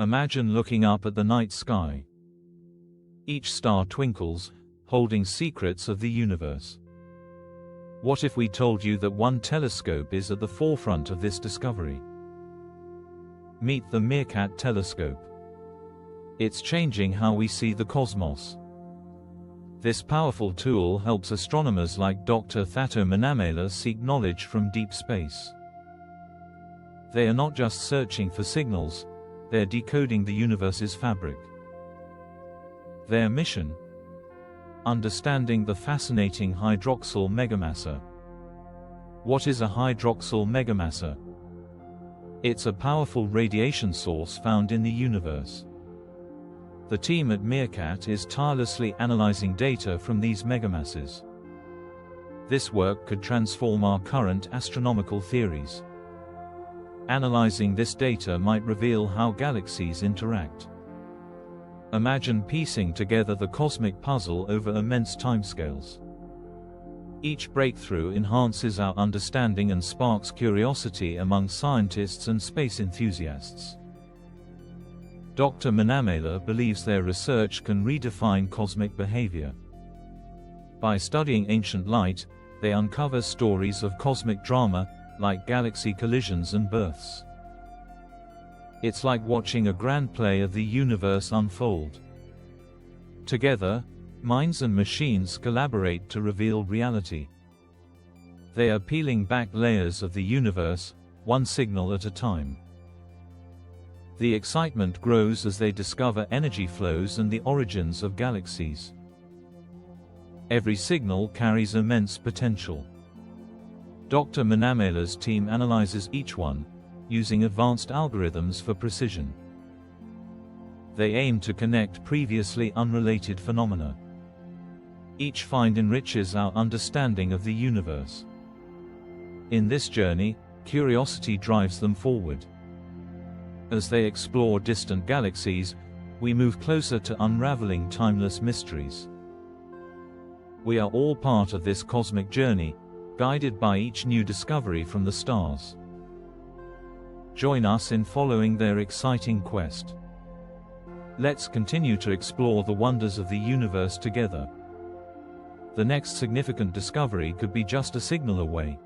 Imagine looking up at the night sky. Each star twinkles, holding secrets of the universe. What if we told you that one telescope is at the forefront of this discovery? Meet the MeerKAT telescope. It's changing how we see the cosmos. This powerful tool helps astronomers like Dr. Thato Manamela seek knowledge from deep space. They are not just searching for signals, they're decoding the universe's fabric. Their mission? Understanding the fascinating Hydroxyl Megamaser. What is a Hydroxyl Megamaser? It's a powerful radiation source found in the universe. The team at MeerKAT is tirelessly analyzing data from these megamasses. This work could transform our current astronomical theories. Analyzing this data might reveal how galaxies interact. Imagine piecing together the cosmic puzzle over immense timescales. Each breakthrough enhances our understanding and sparks curiosity among scientists and space enthusiasts. Dr. Manamela believes their research can redefine cosmic behavior. By studying ancient light, they uncover stories of cosmic drama, like galaxy collisions and births. It's like watching a grand play of the universe unfold. Together, minds and machines collaborate to reveal reality. They are peeling back layers of the universe, one signal at a time. The excitement grows as they discover energy flows and the origins of galaxies. Every signal carries immense potential. Dr. Manamela's team analyzes each one, using advanced algorithms for precision. They aim to connect previously unrelated phenomena. Each find enriches our understanding of the universe. In this journey, curiosity drives them forward. As they explore distant galaxies, we move closer to unraveling timeless mysteries. We are all part of this cosmic journey, guided by each new discovery from the stars. Join us in following their exciting quest. Let's continue to explore the wonders of the universe together. The next significant discovery could be just a signal away.